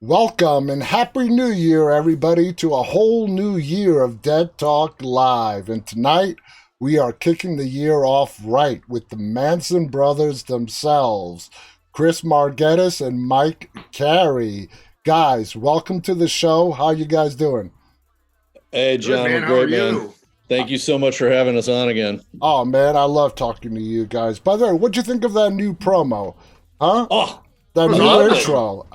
Welcome and Happy New Year, everybody, to a whole new year of Dead Talk Live. And tonight, we are kicking the year off right with the Manson brothers themselves, Chris Margetis and Mike Carey. Guys, welcome to the show. How you guys doing? Hey, John, Good, man. we're great, How are man. you? Thank you so much for having us on again. Oh, man, I love talking to you guys. By the way, what'd you think of that new promo? Huh? Oh, That was new awesome. intro.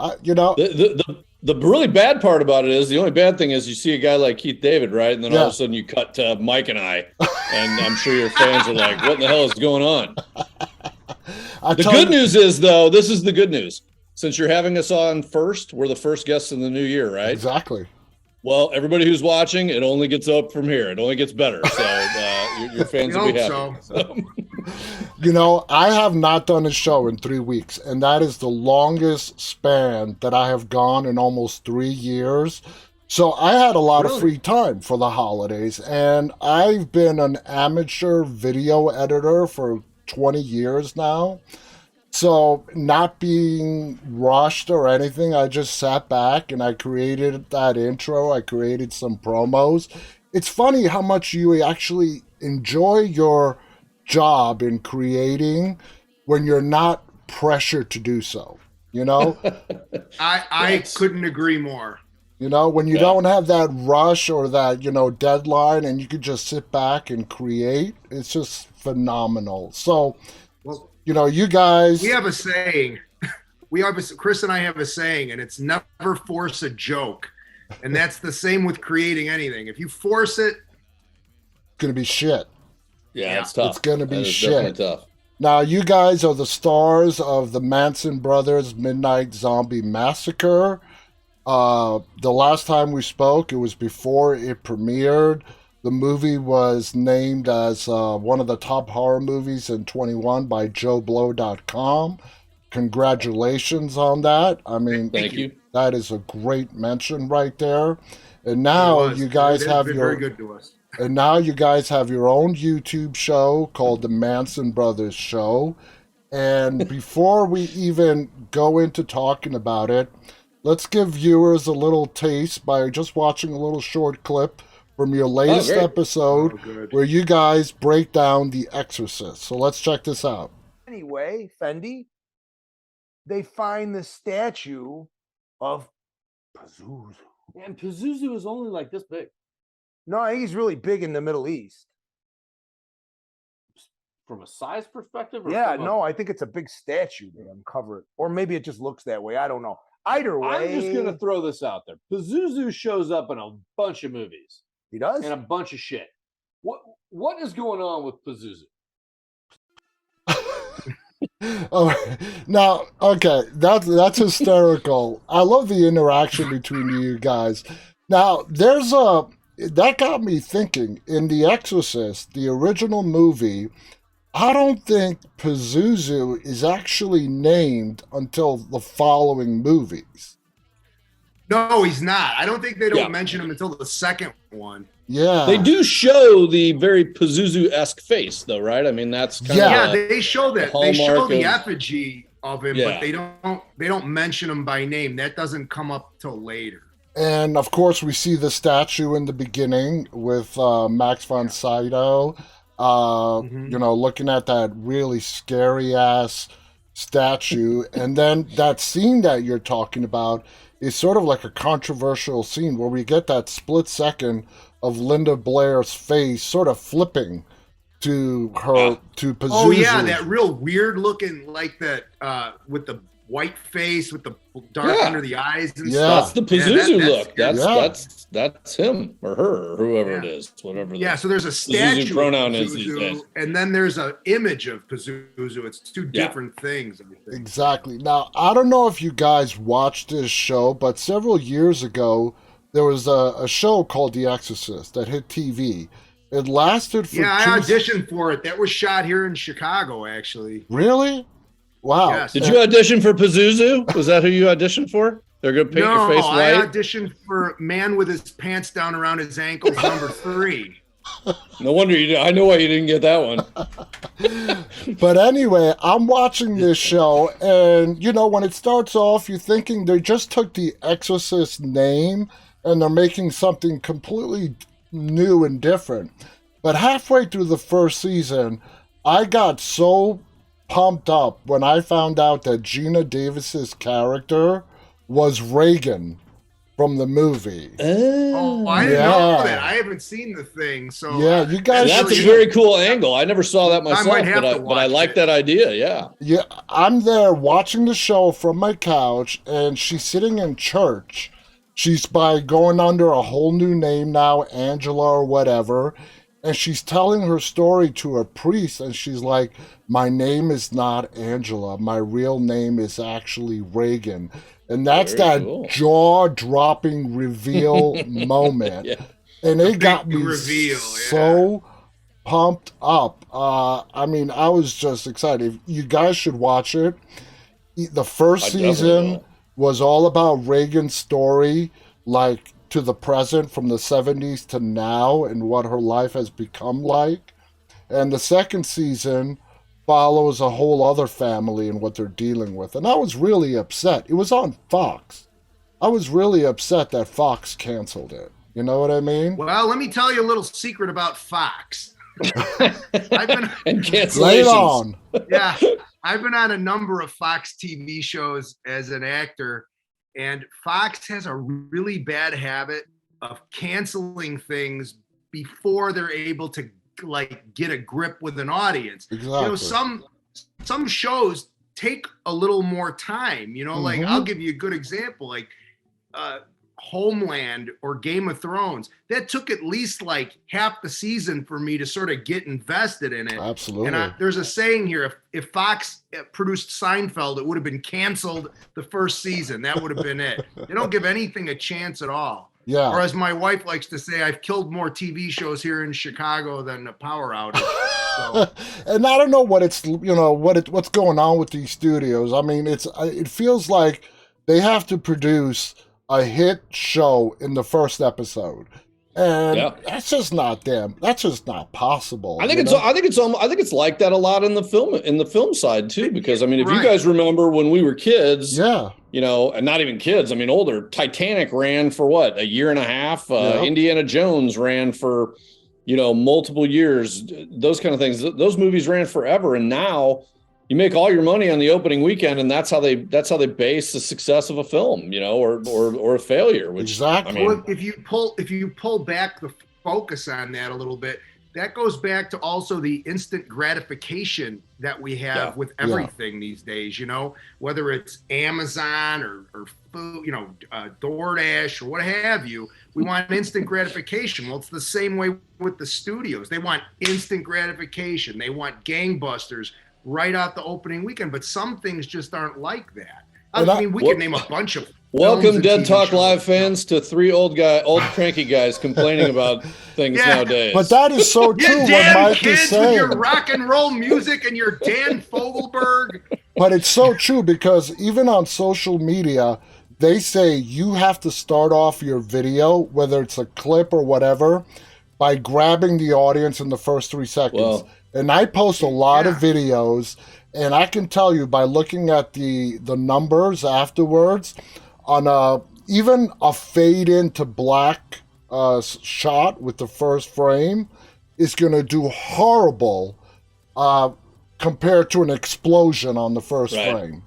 the really bad part about it is the only bad thing is you see a guy like Keith David, right? And then all Yeah. of a sudden you cut to Mike and I, and I'm sure your fans are like, what in the hell is going on? The good news is, though, this is the good news. Since you're having us on first, we're the first guests in the new year, right? Exactly. Well, everybody who's watching, it only gets up from here. It only gets better. So your fans will be happy. So. You know, I have not done a show in 3 weeks, and that is the longest span that I have gone in almost 3 years. So I had a lot of free time for the holidays, and I've been an amateur video editor for 20 years now. So not being rushed or anything, I just sat back and I created that intro. I created some promos. It's funny how much you actually enjoy your job in creating when you're not pressured to do so, you know? I couldn't agree more. You know, when you don't have that rush or that, deadline and you can just sit back and create, it's just phenomenal. So, Well, you guys... we have a saying. Chris and I have a saying, and it's never force a joke. And that's the same with creating anything. If you force it, It's going to be shit. Yeah, it's tough. It's going to be That is shit. definitely tough. Now, you guys are the stars of the Manson Brothers Midnight Zombie Massacre. The last time we spoke, it was before it premiered. The movie was named as one of the top horror movies in 21 by JoeBlow.com. Congratulations on that. I mean, Thank you. that is a great mention right there. And now you guys have been very good to us. And now you guys have your own YouTube show called The Manson Brothers Show. And before we even go into talking about it, let's give viewers a little taste by just watching a little short clip from your latest great. episode where you guys break down The Exorcist. So let's check this out. Anyway, Fendi, they find the statue of Pazuzu. And Pazuzu is only like this big. No, I think he's really big in the Middle East. From a size perspective? Or Yeah, from a- no, I think it's a big statue they uncover it. Or maybe it just looks that way. I don't know. Either way. I'm just going to throw this out there. Pazuzu shows up in a bunch of movies He does? and a bunch of shit. What is going on with Pazuzu? Oh, now, okay, that's hysterical. I love the interaction between you guys. Now, that got me thinking. In The Exorcist, the original movie, I don't think Pazuzu is actually named until the following movies. No, he's not. I don't think they don't mention him until the second one. Yeah. They do show the very Pazuzu-esque face, though, right? I mean, that's kind Yeah, of they show that. the They show hallmark the of- effigy of him, Yeah. but they don't mention him by name. That doesn't come up till later. And, of course, we see the statue in the beginning with Max von Sydow, looking at that really scary-ass statue. And then that scene that you're talking about is sort of like a controversial scene where we get that split second of Linda Blair's face sort of flipping to her, to Pazuzu. Oh yeah, that real weird looking, like that with the white face with the dark under the eyes and That's stuff. the Pazuzu look. That's him or her or whoever it Yeah. is. Whatever. Yeah, so there's a statue pronoun of is these Pazuzu, days. and then there's an image of Pazuzu. It's two different things. I think. Exactly. Now, I don't know if you guys watched this show, but several years ago, there was a show called The Exorcist that hit TV. It lasted for I auditioned for it. That was shot here in Chicago, actually. Really? Wow. Yes. Did you audition for Pazuzu? Was that who you auditioned for? They're going to paint your face I white? auditioned for Man with His Pants Down Around His Ankles, number 3. No wonder you did. I know why you didn't get that one. But anyway, I'm watching this show, and when it starts off, you're thinking they just took the Exorcist name and they're making something completely new and different. But halfway through the first season, I got so pumped up when I found out that Gina Davis's character was Reagan from the movie. Oh, I didn't know that. I haven't seen the thing, so yeah, you guys. That's a very cool angle. I never saw that myself, but I like that idea. Yeah, I'm there watching the show from my couch, and she's sitting in church. She's going under a whole new name now, Angela or whatever, and she's telling her story to a priest, and she's like, "My name is not Angela. My real name is actually Reagan." And that's very cool. Jaw-dropping reveal moment. Yeah. And it got me so pumped up. I mean, I was just excited. You guys should watch it. The first season was all about Reagan's story, like to the present, from the 70s to now, and what her life has become like. And the second season follows a whole other family and what they're dealing with. And I was really upset. It was on Fox. I was really upset that Fox canceled it. You know what I mean? Well, let me tell you a little secret about Fox. And cancellations. Lay it on. Yeah. I've been on a number of Fox TV shows as an actor, and Fox has a really bad habit of canceling things before they're able to get a grip with an audience. Exactly. Some shows take a little more time, like I'll give you a good example, like Homeland or Game of Thrones. That took at least like half the season for me to sort of get invested in it. Absolutely. And there's a saying here, if Fox produced Seinfeld, it would have been canceled the first season. That would have been it. They don't give anything a chance at all. Yeah. Or as my wife likes to say, I've killed more TV shows here in Chicago than a power outage. So. And I don't know what's going on with these studios. I mean, it feels like they have to produce a hit show in the first episode. And that's just not them. That's just not possible. I think it's like that a lot in the film side too, because I mean, if you guys remember when we were kids, and not even kids, I mean older, Titanic ran for what, a year and a half. Indiana Jones ran for, multiple years. Those kind of things. Those movies ran forever, and now you make all your money on the opening weekend, and that's how they base the success of a film, or a failure. Which, exactly. I mean, if you pull back the focus on that a little bit, that goes back to also the instant gratification that we have with everything these days. Whether it's Amazon or food, DoorDash or what have you. We want instant gratification. Well, it's the same way with the studios. They want instant gratification. They want gangbusters right out the opening weekend, but some things just aren't like that. I mean, we could name a bunch of. Welcome, Dead Talk Live fans, to three old cranky guys complaining about things nowadays. But that is so true. What Mike is saying. With your rock and roll music and your Dan Fogelberg. But it's so true, because even on social media, they say you have to start off your video, whether it's a clip or whatever, by grabbing the audience in the first 3 seconds. Well, and I post a lot of videos, and I can tell you by looking at the numbers afterwards, on even a fade into black shot with the first frame is going to do horrible compared to an explosion on the first frame.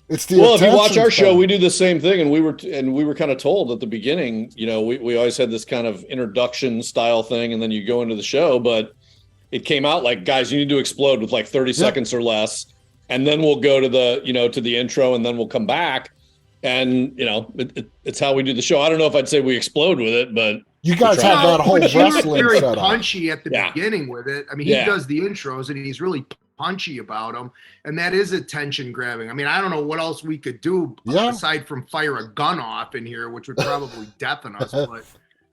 It's the if you watch our show, we do the same thing, and we were kind of told at the beginning, we always had this kind of introduction style thing, and then you go into the show, but it came out like, guys, you need to explode with like 30 seconds or less, and then we'll go to the to the intro, and then we'll come back, and it's how we do the show. I don't know if I'd say we explode with it, but you guys have that whole wrestling very setup. Punchy at the beginning with it. I mean, he does the intros, and he's really punchy about them, and that is attention grabbing. I mean, I don't know what else we could do aside from fire a gun off in here, which would probably deafen us. But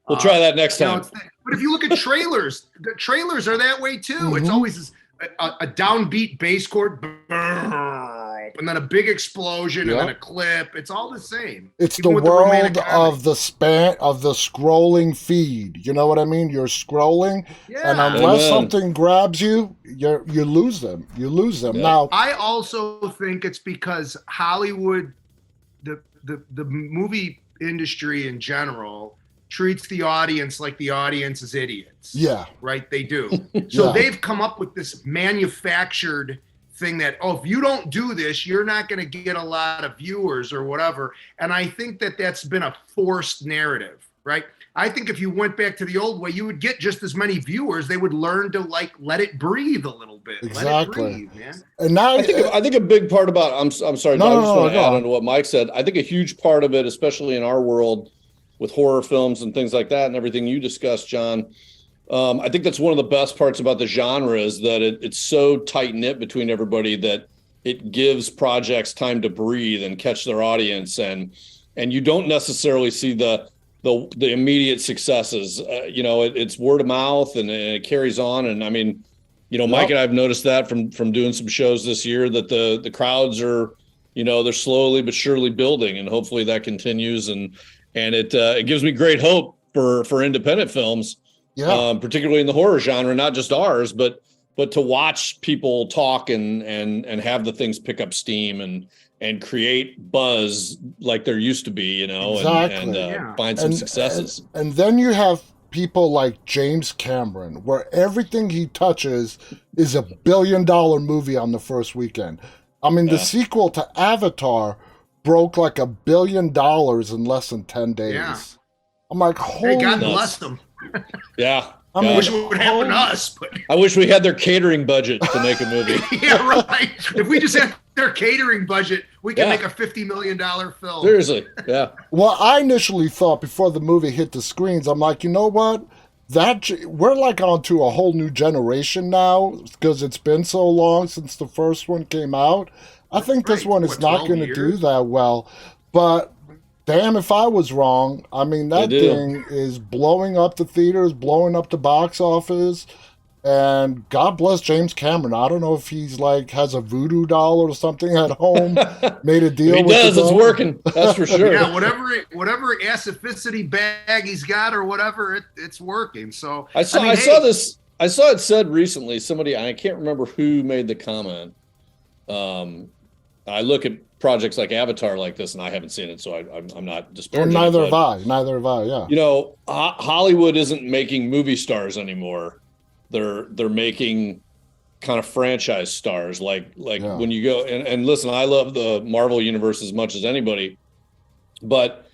we'll try that next time. But if you look at trailers, the trailers are that way too. It's always a downbeat bass chord, rope, and then a big explosion, and then a clip. It's all the same. It's Even the with world romantic of the span of the scrolling feed. You know what I mean? You're scrolling, and Yeah. unless something grabs you, you lose them. You lose them. Yeah. Now, I also think it's because Hollywood, the movie industry in general, treats the audience like the audience is idiots. Yeah. Right? They do. So Yeah. they've come up with this manufactured thing that, oh, if you don't do this, you're not going to get a lot of viewers or whatever. And I think that that's been a forced narrative, right? I think if you went back to the old way, you would get just as many viewers. They would learn to like let it breathe a little bit. Exactly. Let it breathe, man. And now I think a big part about I'm sorry, I just want to add on to what Mike said. I think a huge part of it, especially in our world with horror films and things like that, and everything you discussed, John. I think that's one of the best parts about the genre is that it's so tight knit between everybody that it gives projects time to breathe and catch their audience, and you don't necessarily see the immediate successes. It's word of mouth and it carries on. And I mean, Mike and I have noticed that from doing some shows this year that the crowds are, they're slowly but surely building, and hopefully that continues. And it gives me great hope for independent films, particularly in the horror genre, not just ours, but to watch people talk and have the things pick up steam and create buzz like there used to be, Exactly. and find some successes. And then you have people like James Cameron, where everything he touches is $1 billion movie on the first weekend. I mean, the sequel to Avatar broke like $1 billion in less than 10 days. Yeah. I'm like, holy. Hey, God bless them. Yeah. I wish it would happen to us, but I wish we had their catering budget to make a movie. Yeah, right. If we just had their catering budget, we could make a $50 million film. Seriously, yeah. Well, I initially thought before the movie hit the screens, I'm like, you know what? We're like onto a whole new generation now because it's been so long since the first one came out. I think this one is not going to do that well, but damn if I was wrong. I mean, that thing is blowing up the theaters, blowing up the box office, and God bless James Cameron. I don't know if he's like has a voodoo doll or something at home, made a deal if he with does, it's working. That's for sure. Yeah, whatever acificity bag he's got or whatever, it's working. So I saw it said recently, somebody, I can't remember who made the comment. I look at projects like Avatar like this, and I haven't seen it, so I'm not disparaging. Well, neither have I. Yeah. Hollywood isn't making movie stars anymore. They're making kind of franchise stars. Like when you go and listen, I love the Marvel universe as much as anybody, but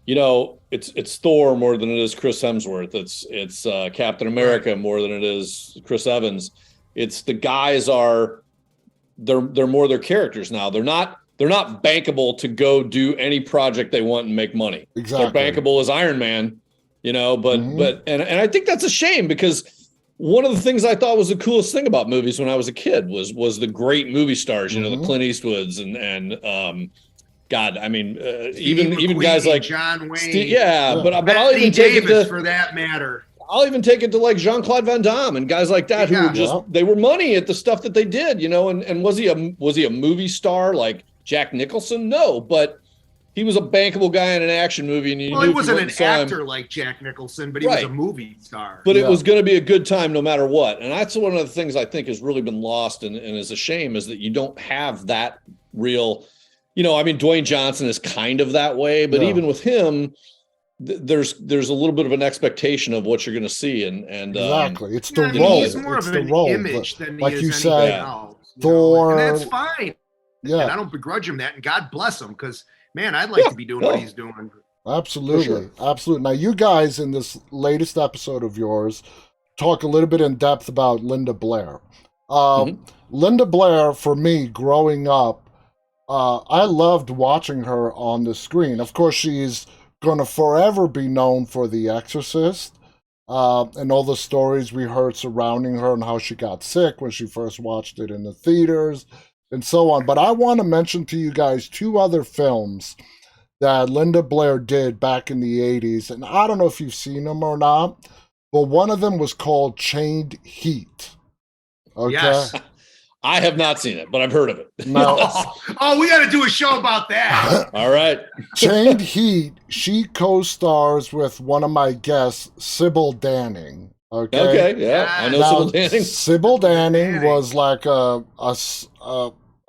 it's Thor more than it is Chris Hemsworth. It's Captain America more than it is Chris Evans. It's the guys they're more their characters now. They're not bankable to go do any project they want and make money. Exactly. They're bankable as Iron Man, but I think that's a shame, because one of the things I thought was the coolest thing about movies when I was a kid was the great movie stars, the Clint Eastwoods and God, I mean, even guys like John Wayne, but I'll even take Davis it for that matter. I'll even take it to like Jean-Claude Van Damme and guys like that who were just they were money at the stuff that they did, and was he a movie star like Jack Nicholson? No, but he was a bankable guy in an action movie, and he wasn't an actor like Jack Nicholson, but he was a movie star. But it was going to be a good time no matter what, and that's one of the things I think has really been lost and is a shame, is that you don't have that real. I mean, Dwayne Johnson is kind of that way, but even with him, there's a little bit of an expectation of what you're going to see, and exactly, it's the role. He's more it's of the an role, image than like he you is said, else, Thor, and that's fine. Yeah, and I don't begrudge him that, and God bless him, because man, I'd like to be doing what he's doing. Absolutely, absolutely. Now, you guys in this latest episode of yours talk a little bit in depth about Linda Blair. Linda Blair, for me, growing up, I loved watching her on the screen. Of course, she's going to forever be known for The Exorcist and all the stories we heard surrounding her and how she got sick when she first watched it in the theaters and so on. But I want to mention to you guys two other films that Linda Blair did back in the 80s. And I don't know if you've seen them or not, but one of them was called Chained Heat. Okay. Yes. I have not seen it, but I've heard of it. No. Oh, we got to do a show about that. All right. Chained Heat, she co-stars with one of my guests, Sybil Danning. Okay. Yeah. I know Now, Sybil Danning. Sybil Danning was like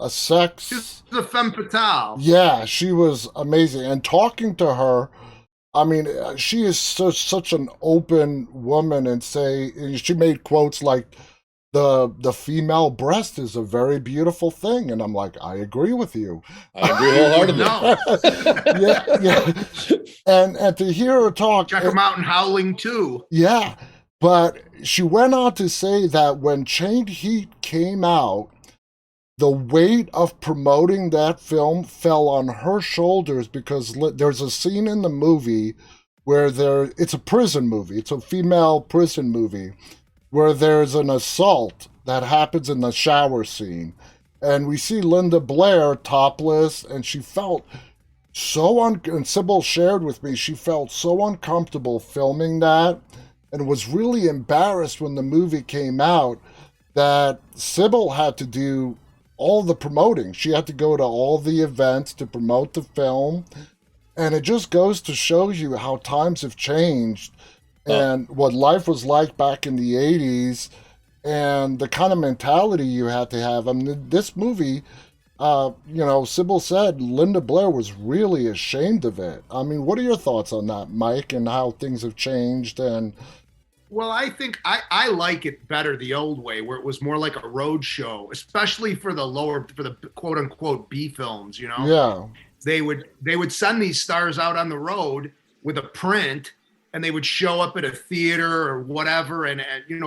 a sex. She's a femme fatale. Yeah, she was amazing. And talking to her, I mean, she is such an open woman, and she made quotes like, the female breast is a very beautiful thing. And I'm like, I agree with you. I agree wholeheartedly. Yeah. And to hear her talk. Check them out in Howling 2. Yeah. But she went on to say that when Chained Heat came out, the weight of promoting that film fell on her shoulders, because there's a scene in the movie where it's a prison movie. It's a female prison movie where there's an assault that happens in the shower scene. And we see Linda Blair topless, and she felt and Sybil shared with me, she felt so uncomfortable filming that and was really embarrassed when the movie came out that Sybil had to do all the promoting. She had to go to all the events to promote the film. And it just goes to show you how times have changed and what life was like back in the 80s and the kind of mentality you had to have. I mean, this movie, Sybil said Linda Blair was really ashamed of it. I mean, what are your thoughts on that, Mike, and how things have changed? And well, I think I like it better the old way, where it was more like a road show, especially for the quote unquote B films, Yeah. They would send these stars out on the road with a print, and they would show up at a theater or whatever. And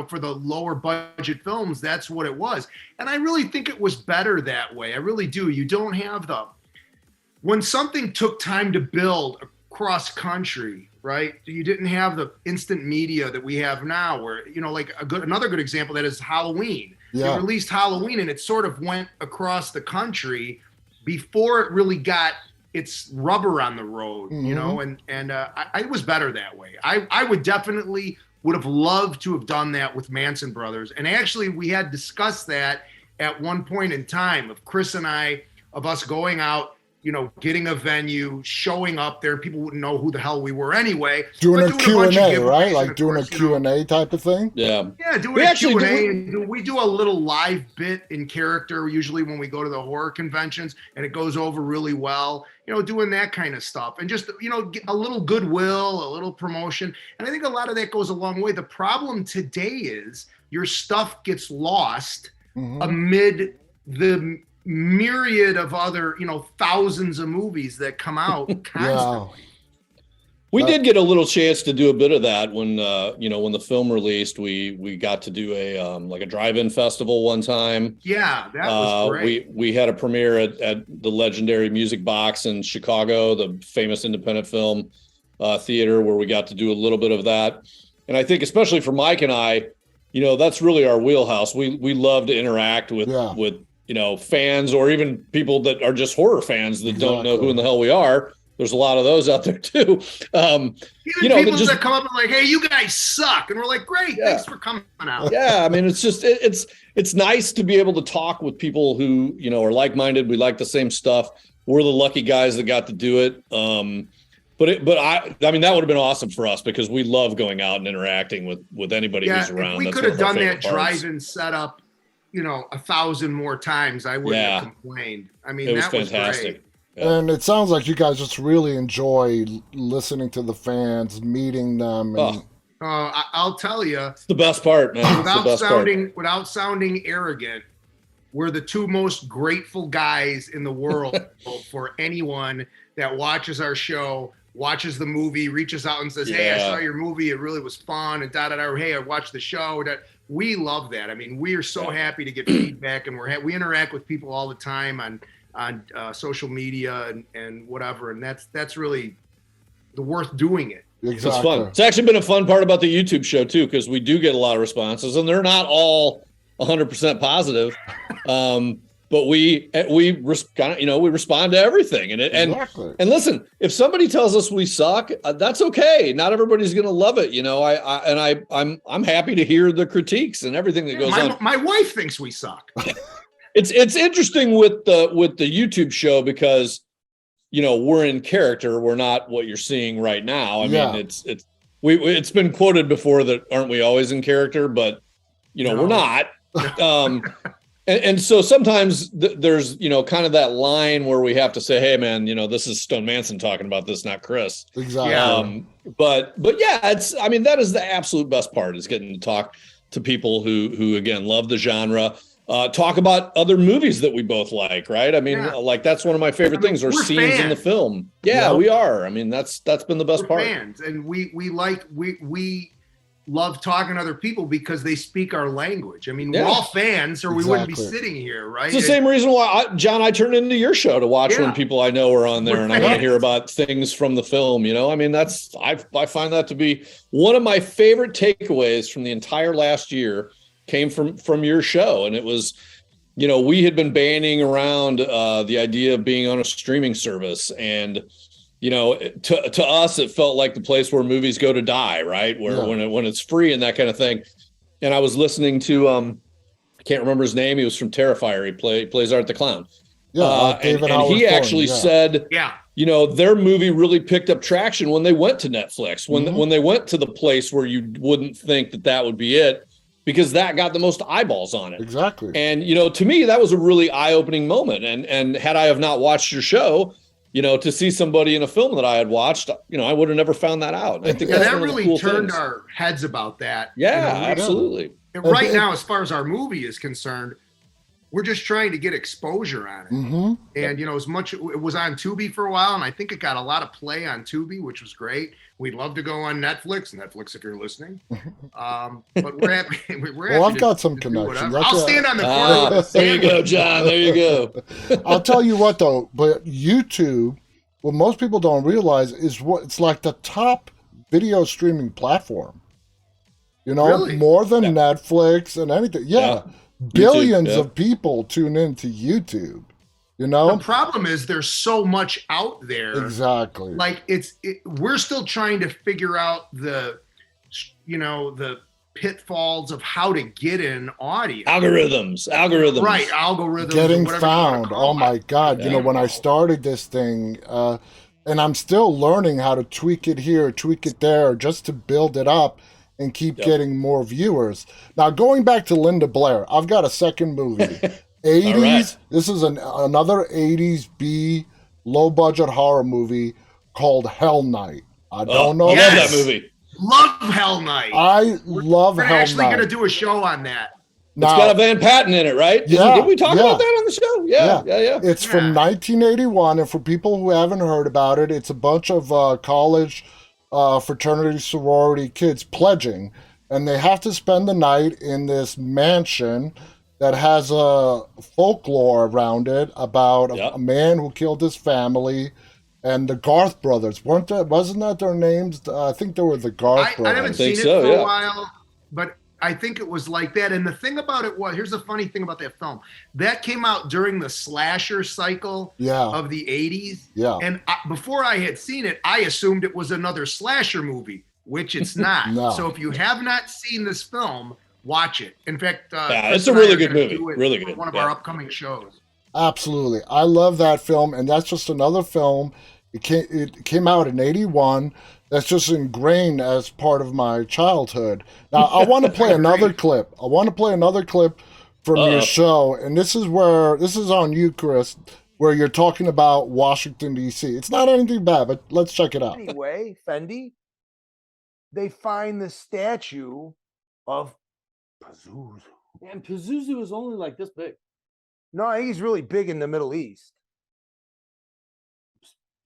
for the lower budget films, that's what it was. And I really think it was better that way. I really do. You don't have when something took time to build across country, right? You didn't have the instant media that we have now, where, like another good example of that is Halloween. Yeah. They released Halloween, and it sort of went across the country before it really got its rubber on the road, and it was better that way. I would have loved to have done that with Manson Brothers. And actually, we had discussed that at one point in time, of Chris and I, of us going out, getting a venue, showing up there. People wouldn't know who the hell we were anyway. Doing a Q&A, right? Like doing a Q&A type of thing? Yeah. Yeah, doing a Q&A. And we do a little live bit in character, usually when we go to the horror conventions, and it goes over really well. Doing that kind of stuff. And just, a little goodwill, a little promotion. And I think a lot of that goes a long way. The problem today is your stuff gets lost amid the myriad of other, thousands of movies that come out constantly. We did get a little chance to do a bit of that when the film released. We got to do a drive-in festival one time. Yeah, that was great. We had a premiere at the legendary Music Box in Chicago, the famous independent film theater, where we got to do a little bit of that. And I think especially for Mike and I, that's really our wheelhouse. We love to interact with fans, or even people that are just horror fans that don't know who in the hell we are. There's a lot of those out there too. Even people that come up and like, hey, you guys suck. And we're like, great, thanks for coming out. Yeah, I mean, it's just, it's nice to be able to talk with people who, are like-minded. We like the same stuff. We're the lucky guys that got to do it. But I mean, that would have been awesome for us, because we love going out and interacting with anybody who's around. If we could have done that drive-in setup, 1,000 more times, I wouldn't have complained. I mean, that was fantastic. Great. And it sounds like you guys just really enjoy listening to the fans, meeting them. And I'll tell you, it's the best part, man. Without sounding arrogant, we're the two most grateful guys in the world for anyone that watches our show, watches the movie, reaches out and says, hey, I saw your movie. It really was fun. And or hey, I watched the show. We love that. I mean, we are so happy to get feedback, and we interact with people all the time on social media and whatever. And that's really the worth doing it. Exactly. It's fun. It's actually been a fun part about the YouTube show too, because we do get a lot of responses, and they're not all 100% positive. But we respond to everything, and listen, if somebody tells us we suck, that's okay. Not everybody's going to love it, I'm happy to hear the critiques and everything that goes on. My wife thinks we suck. It's interesting with the YouTube show because we're in character. We're not what you're seeing right now. I mean, it's been quoted before that aren't we always in character, but we're not. And so sometimes there's kind of that line where we have to say, hey man, this is Stone Manson talking about this, not Chris. Exactly. But yeah, that is the absolute best part, is getting to talk to people who again love the genre. Talk about other movies that we both like, right? I mean, like that's one of my favorite things, or scenes fans in the film. Yeah, we are. I mean, that's been the best part. Fans, and we love talking to other people because they speak our language. I mean, we're all fans, or we wouldn't be sitting here, right? It's the same reason why, John, I turned into your show to watch when people I know are on there, and I want to hear about things from the film. I mean, I find that to be one of my favorite takeaways from the entire last year. Came from your show, and it was, we had been bandying around the idea of being on a streaming service, and to us it felt like the place where movies go to die, right? Where when it's free and that kind of thing. And I was listening to I can't remember his name. He was from Terrifier. He plays Art the Clown. And he actually said, their movie really picked up traction when they went to Netflix, when they went to the place where you wouldn't think that would be it, because that got the most eyeballs on it. Exactly. And, to me, that was a really eye-opening moment. And had I have not watched your show, to see somebody in a film that I had watched, I would have never found that out. I think that really turned our heads about that. Yeah, absolutely. Right now, as far as our movie is concerned, we're just trying to get exposure on it. Mm-hmm. And, as much, it was on Tubi for a while, and I think it got a lot of play on Tubi, which was great. We'd love to go on Netflix, if you're listening. But we're happy. Well, I've got some connections. I'll stand on the corner. There you go, John. There you go. I'll tell you what, though, but YouTube, what most people don't realize is it's like the top video streaming platform. Really? More than Netflix and anything. Yeah. Billions of people tune into YouTube. The problem is there's so much out there. Exactly. Like we're still trying to figure out the pitfalls of how to get an audience. Algorithms. Right, algorithms. Getting found. Oh my God. When I started this thing, and I'm still learning how to tweak it here, tweak it there, just to build it up and keep getting more viewers. Now, going back to Linda Blair, I've got a second movie. 80s. Right. This is another 80s B low-budget horror movie called Hell Night. I don't know. I love that movie. Love Hell Night. I love Hell Night. We're actually going to do a show on that. Now, it's got a Van Patten in it, right? Yeah. Did we talk about that on the show? Yeah. It's from 1981, and for people who haven't heard about it, it's a bunch of college fraternity sorority kids pledging, and they have to spend the night in this mansion that has a folklore around it about a man who killed his family, and the Garth brothers. Wasn't that their names? I think they were the Garth brothers. I haven't seen it for a while, but I think it was like that. And the thing about it was, here's the funny thing about that film. That came out during the slasher cycle of the 80s. Yeah. And before I had seen it, I assumed it was another slasher movie, which it's not. No. So if you have not seen this film, watch it. In fact, it's a really good movie. Really good. One of our upcoming shows. Absolutely. I love that film. And that's just another film. It came out in 81. That's just ingrained as part of my childhood. Now, I want to play another clip. From your show. And this is on you, Chris, where you're talking about Washington, D.C. It's not anything bad, but let's check it out. Anyway, Fendi, they find the statue of Pazuzu. And Pazuzu is only like this big. No, I think he's really big in the Middle East.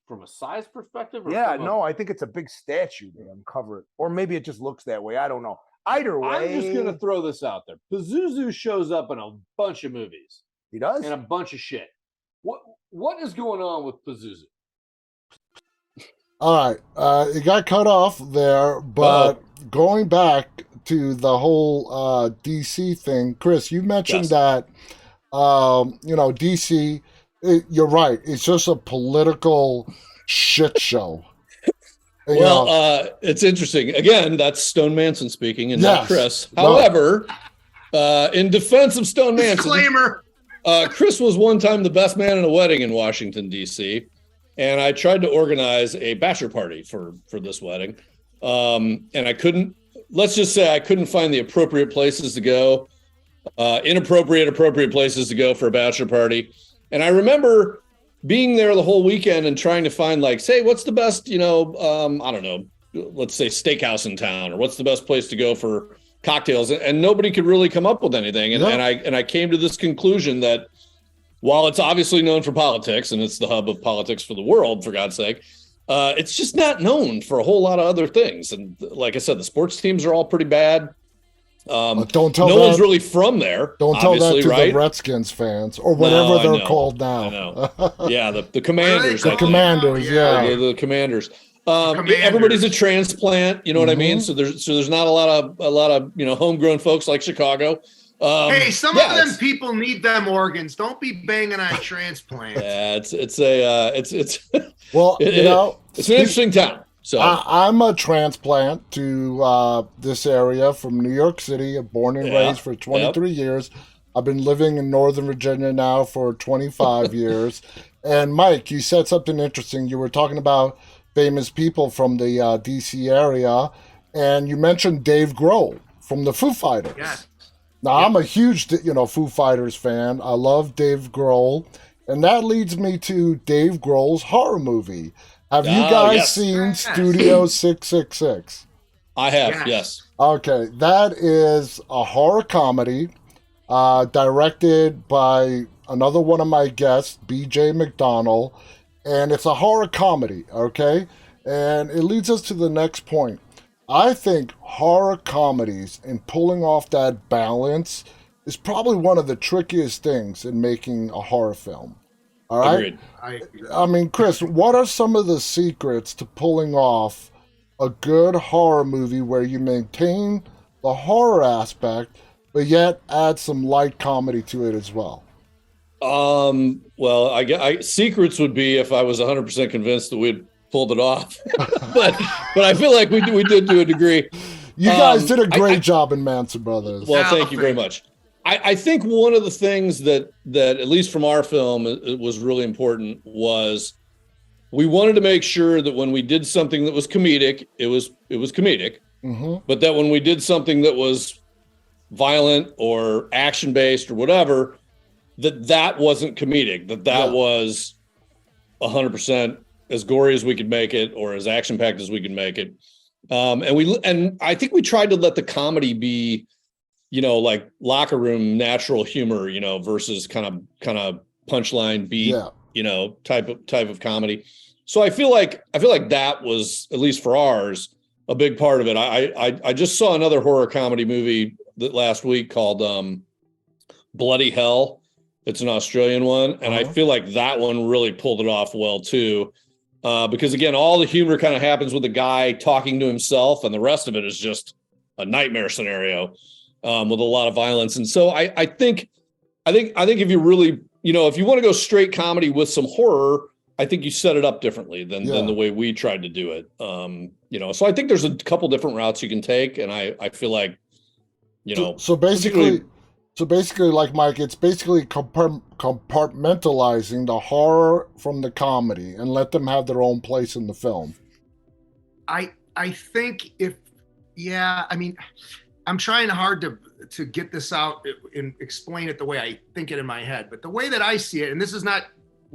From a size perspective? I think it's a big statue they uncovered. Or maybe it just looks that way. I don't know. Either way. I'm just going to throw this out there. Pazuzu shows up in a bunch of movies. He does? And a bunch of shit. What is going on with Pazuzu? All right. It got cut off there, but going back to the whole DC thing, Chris, you mentioned that, DC... you're right. It's just a political shit show. It's interesting. Again, that's Stone Manson speaking and not Chris. However, in defense of Stone Manson... Disclaimer! Chris was one time the best man in a wedding in Washington, D.C., and I tried to organize a bachelor party for this wedding. And I couldn't, let's just say I couldn't find the appropriate places to go, appropriate places to go for a bachelor party. And I remember being there the whole weekend and trying to find, like, say, what's the best, I don't know, let's say steakhouse in town, or what's the best place to go for cocktails, and nobody could really come up with anything. And I came to this conclusion that while it's obviously known for politics, and it's the hub of politics for the world, for God's sake, it's just not known for a whole lot of other things. And like I said, the sports teams are all pretty bad. Don't tell no that, one's really from there. Don't tell that to right? the Redskins fans, or whatever they're called now. I know. Yeah, the Commanders. The Commanders, yeah. The Commanders. Everybody's a transplant, you know what I mean? So there's not a lot of homegrown folks like Chicago. Hey, some of them people need them organs. Don't be banging on transplants. Yeah, it's well, it's an interesting town. So I'm a transplant to this area from New York City. I'm born and raised for 23 years. I've been living in Northern Virginia now for 25 years. And Mike, you said something interesting. You were talking about famous people from the D.C. area, and you mentioned Dave Grohl from the Foo Fighters. Yes. Now, I'm a huge, Foo Fighters fan. I love Dave Grohl, and that leads me to Dave Grohl's horror movie. Have you guys seen Studio 666? I have, yes. Okay, that is a horror comedy directed by another one of my guests, B.J. McDonnell, and it's a horror comedy, okay? And it leads us to the next point. I think horror comedies and pulling off that balance is probably one of the trickiest things in making a horror film. All right? Agreed. I mean, Chris, what are some of the secrets to pulling off a good horror movie where you maintain the horror aspect, but yet add some light comedy to it as well? Well, I secrets would be if I was 100% convinced that we'd pulled it off, but I feel like we did to a degree. You guys did a great job in Manson Brothers. Well, thank you very much. I think one of the things that at least from our film it was really important was we wanted to make sure that when we did something that was comedic, it was comedic, but that when we did something that was violent or action based or whatever, that wasn't comedic, that was 100% as gory as we could make it or as action packed as we could make it. And I think we tried to let the comedy be, like locker room natural humor, versus kind of punchline beat, type of comedy. So I feel like that was, at least for ours, a big part of it. I just saw another horror comedy movie last week called Bloody Hell. It's an Australian one, and I feel like that one really pulled it off well too, because again, all the humor kind of happens with the guy talking to himself, and the rest of it is just a nightmare scenario with a lot of violence. And so I think if you really, if you want to go straight comedy with some horror, I think you set it up differently than the way we tried to do it. So I think there's a couple different routes you can take, and I feel like, So basically, like Mike, it's basically compartmentalizing the horror from the comedy and let them have their own place in the film. I think I'm trying hard to get this out and explain it the way I think it in my head. But the way that I see it, and this is not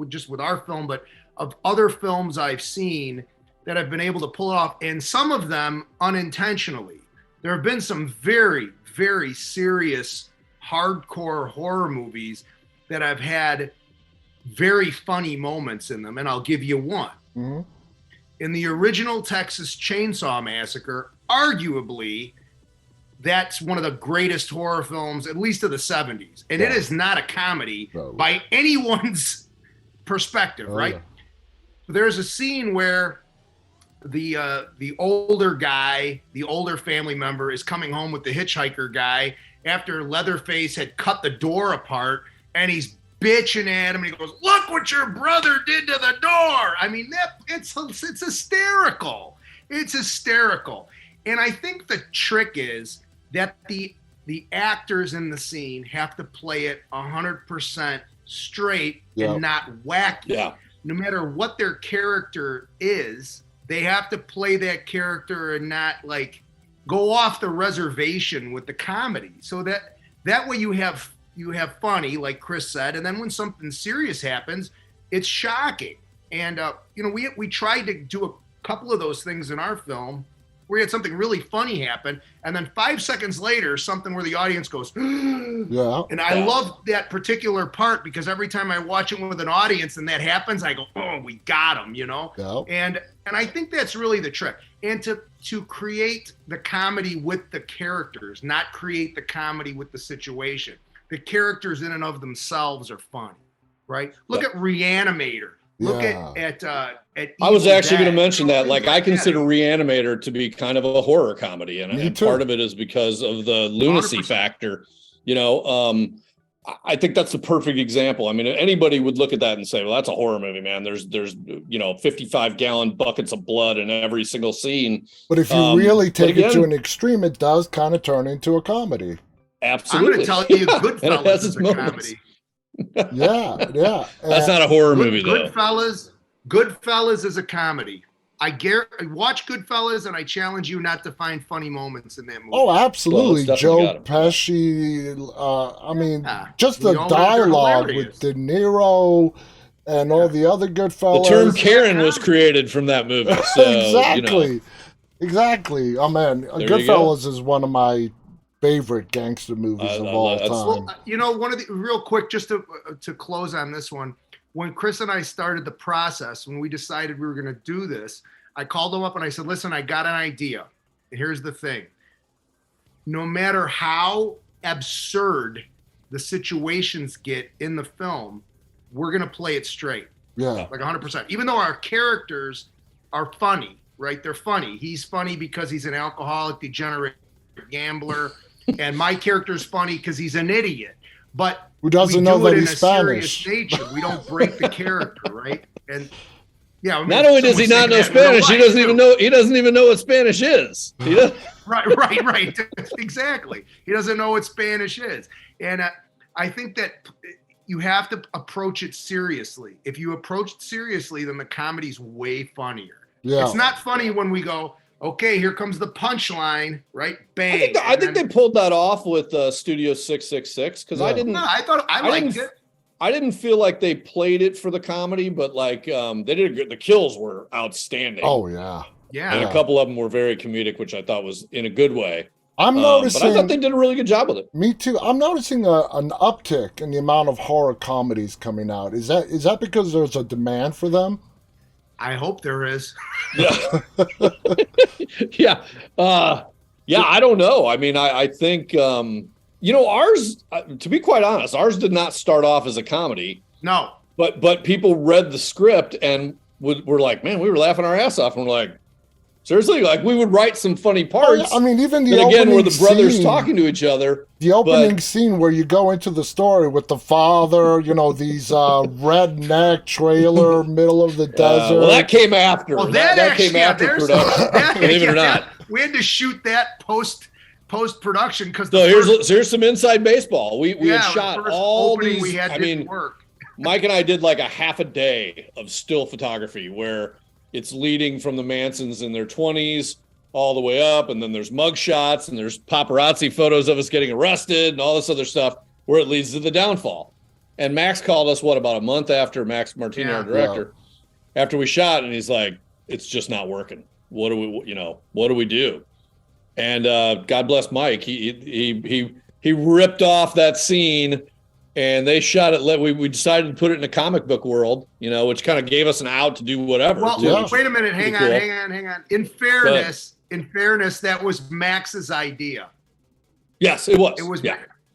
just with our film, but of other films I've seen that have been able to pull it off, and some of them unintentionally. There have been some very, very serious hardcore horror movies that have had very funny moments in them, and I'll give you one. In the original Texas Chainsaw Massacre, arguably, that's one of the greatest horror films, at least of the 70s. And it is not a comedy by anyone's perspective, right? Yeah. There's a scene where the older guy, the older family member, is coming home with the hitchhiker guy after Leatherface had cut the door apart, and he's bitching at him, and he goes, "Look what your brother did to the door." I mean, it's hysterical. It's hysterical. And I think the trick is that the the actors in the scene have to play it 100% straight and not wacky. Yeah. No matter what their character is, they have to play that character and not like go off the reservation with the comedy. So that way you have funny, like Chris said, and then when something serious happens, it's shocking. And we tried to do a couple of those things in our film. We had something really funny happen, and then 5 seconds later, something where the audience goes, yeah. And I love that particular part because every time I watch it with an audience and that happens, I go, oh, we got him, Yeah. And I think that's really the trick. And to create the comedy with the characters, not create the comedy with the situation. The characters in and of themselves are funny, right? Look at Reanimator. Look at I was Evil actually Dead. going to mention that. Like, I consider that. Reanimator to be kind of a horror comedy, and part of it is because of the lunacy 100%. factor. I think that's the perfect example. I mean, anybody would look at that and say, "Well, that's a horror movie, man." There's 55-gallon buckets of blood in every single scene. But if you really take it to an extreme, it does kind of turn into a comedy. Absolutely. I'm going to tell you, Goodfellas is a comedy. Yeah. That's not a horror movie, though. Goodfellas is a comedy. I watch Goodfellas, and I challenge you not to find funny moments in that movie. Oh, absolutely. Well, Joe Pesci. Just the dialogue with De Niro and all the other Goodfellas. The term Karen was created from that movie. So, Exactly. Oh, man. Goodfellas is one of my favorite gangster movies of all time. Well, one of the real quick, just to close on this one, when Chris and I started the process, when we decided we were going to do this, I called him up and I said, listen, I got an idea. Here's the thing. No matter how absurd the situations get in the film, we're going to play it straight. Yeah. Like 100%. Even though our characters are funny, right? They're funny. He's funny because he's an alcoholic, degenerate gambler. And my character's funny because he's an idiot. But who doesn't know that he's Spanish? Nature. We don't break the character, right? And not only does he not know Spanish, he doesn't even know what Spanish is. Right. Exactly. He doesn't know what Spanish is, and I think that you have to approach it seriously. If you approach it seriously, then the comedy's way funnier. Yeah. It's not funny when we go, okay, here comes the punchline, right? Bang. I think they pulled that off with Studio 666 because I liked it. I didn't feel like they played it for the comedy, but like they did good. The kills were outstanding. Oh yeah. And a couple of them were very comedic, which I thought was in a good way. I'm noticing. But I thought they did a really good job with it. Me too. I'm noticing an uptick in the amount of horror comedies coming out. Is that because there's a demand for them? I hope there is. Yeah. Yeah. I don't know. I mean, I think, ours, to be quite honest, ours did not start off as a comedy. No. But people read the script and were like, man, we were laughing our ass off. And we're like, seriously? Like, we would write some funny parts. I mean, even the opening again, where the brothers scene, talking to each other. The opening scene where you go into the story with the father, these redneck trailer, middle of the desert. Well, that came after. Well, that came after production. Believe it or not. We had to shoot that post production because. So here's some inside baseball. We had shot all these. Work. Mike and I did like a half a day of still photography where it's leading from the Mansons in their 20s all the way up, and then there's mug shots and there's paparazzi photos of us getting arrested and all this other stuff where it leads to the downfall. And Max called us about a month after, Max Martini, our director, after we shot, and he's like, "It's just not working. What do we do?" And God bless Mike, he ripped off that scene. And they shot it. We decided to put it in a comic book world, which kind of gave us an out to do whatever. Well, wait a minute. Hang on. In fairness, that was Max's idea. Yes, it was.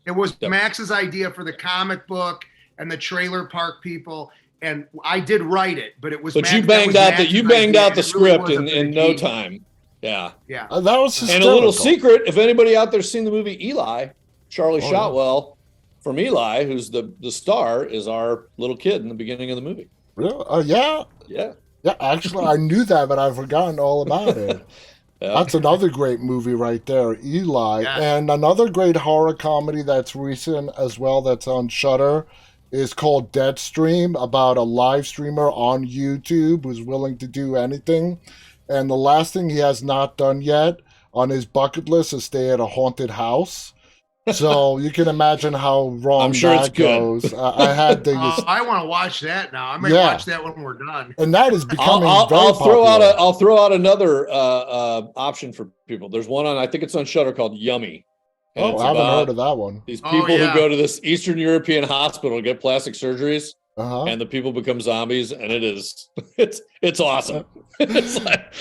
It was Max's idea for the comic book and the trailer park people. And I did write it, but it was. But you banged out the script in no time. Yeah. Yeah. That was hysterical. And a little secret: if anybody out there's seen the movie Eli, Charlie Shotwell. From Eli, who's the star, is our little kid in the beginning of the movie. Really? Yeah. Yeah. Yeah. Actually, I knew that, but I've forgotten all about it. That's another great movie right there, Eli. Yeah. And another great horror comedy that's recent as well that's on Shudder is called Deadstream, about a live streamer on YouTube who's willing to do anything. And the last thing he has not done yet on his bucket list is stay at a haunted house. So you can imagine how wrong I'm sure that it's good. goes. I had the I want to watch that now. I might Yeah. watch that when we're done. and that is becoming I'll very throw popular. I'll throw out another option for people. There's one on, I think it's on Shudder, called Yummy. And Oh, it's I haven't about heard of that one. these Oh, people yeah. who go to this Eastern European hospital to get plastic surgeries, Uh-huh. and the people become zombies, and it's awesome. It's like,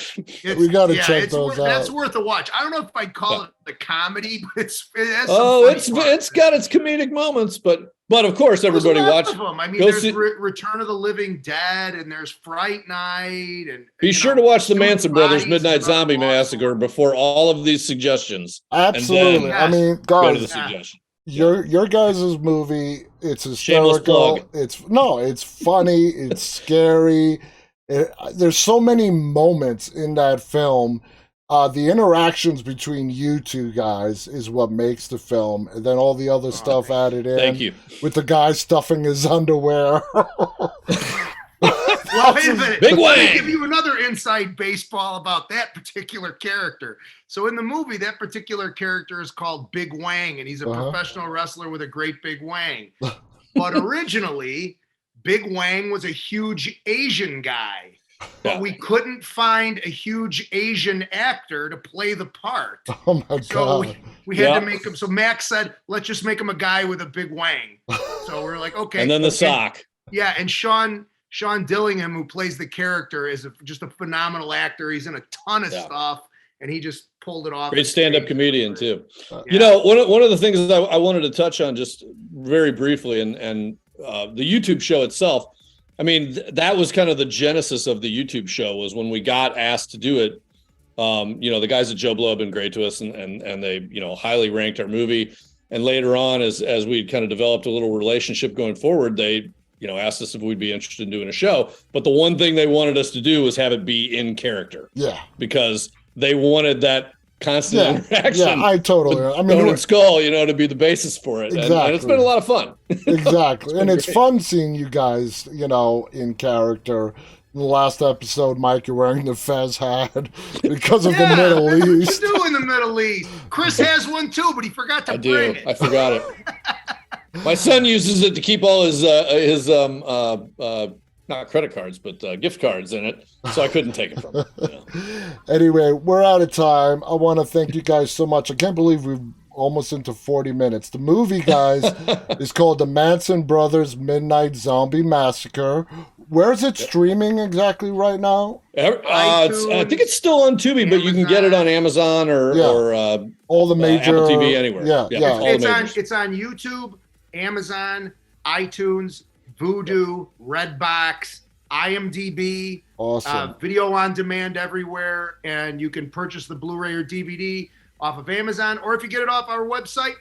We gotta check it's those That's out. worth a watch. I don't know if I'd call it a comedy, but it has some oh, funny it's parts. got its comedic moments, but of course There's everybody lots watch. of them. I mean, go there's see- Return of the Living Dead, and there's Fright Night, and Be you sure know, to watch the Student Manson Brothers Bodies Midnight is another Zombie awesome Massacre one. before all of these suggestions. Absolutely. Yes. I mean, Go to the guys, suggestion. your guys' movie, it's Shameless hysterical. plug. It's funny, it's scary. There's so many moments in that film. The interactions between you two guys is what makes the film, and then all the other stuff added in. Thank you. With the guy stuffing his underwear. Well, wait a minute. Big Let me Wang. give you another inside baseball about that particular character. So in the movie, that particular character is called Big Wang, and he's a Uh-huh. professional wrestler with a great big wang. But originally, Big Wang was a huge Asian guy. But Yeah. we couldn't find a huge Asian actor to play the part. Oh my So god. we had Yeah. to make him. So Max said, let's just make him a guy with a big wang. So we're like, okay. And then the sock. Yeah, and Sean Dillingham, who plays the character, is just a phenomenal actor. He's in a ton of Yeah. stuff, and he just pulled it off. Great stand-up comedian too. Yeah. You know, one of the things that I wanted to touch on just very briefly, and the YouTube show itself. I mean, that was kind of the genesis of the YouTube show, was when we got asked to do it. You know, the guys at Joe Blow have been great to us, and they, you know, highly ranked our movie. And later on, as we kind of developed a little relationship going forward, they, you know, asked us if we'd be interested in doing a show. But the one thing they wanted us to do was have it be in character, Yeah. because they wanted that constant interaction. Yeah, I totally. I Bone mean, and Skull, you know, to be the basis for it. And it's Exactly. been a lot of fun. exactly, and it's great. fun seeing you guys, you know, in character. In the last episode, Mike, you're wearing the Fez hat because of the Middle that's East. what you do in the Middle East. Chris has one too, but he forgot to I bring do. it. I forgot it. My son uses it to keep all his not credit cards, but gift cards in it, so I couldn't take it from him. You know. Anyway, we're out of time. I want to thank you guys so much. I can't believe we're almost into 40 minutes. The movie, guys, is called The Manson Brothers Midnight Zombie Massacre. Where is it streaming exactly right now? I think it's still on Tubi, but you can get it on Amazon or All the major Apple TV anywhere. Yeah, Yeah. yeah. All the majors. It's on YouTube, Amazon, iTunes, Vudu, Redbox, IMDb, Awesome. video on demand everywhere, and you can purchase the Blu-ray or DVD off of Amazon, or if you get it off our website,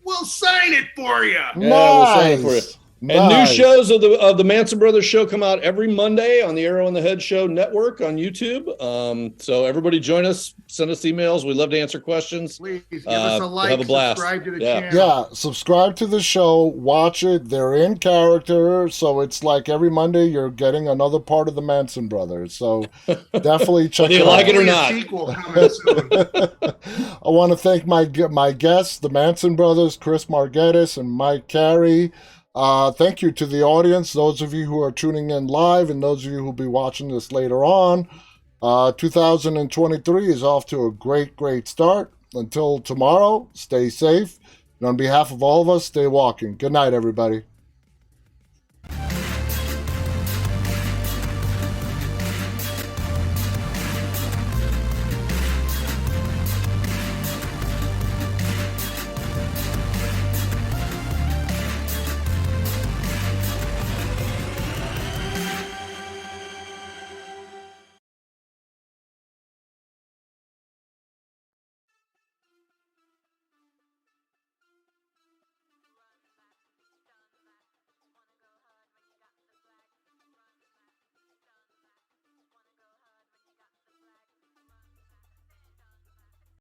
we'll sign it for you. Nice. we'll sign it for you. And new Nice. shows of the Manson Brothers show come out every Monday on the Arrow in the Head Show Network on YouTube. So everybody join us, send us emails. We love to answer questions. Please give us a like, have a blast. subscribe to the Yeah. channel. Yeah, subscribe to the show, watch it. They're in character, so it's like every Monday you're getting another part of the Manson Brothers. So definitely check Whether you it like out. it or Hopefully a not. sequel coming soon. I want to thank my guests, the Manson Brothers, Chris Margetis and Mike Carey. Thank you to the audience, those of you who are tuning in live and those of you who will be watching this later on. 2023 is off to a great, great start. Until tomorrow, stay safe. And on behalf of all of us, stay walking. Good night, everybody.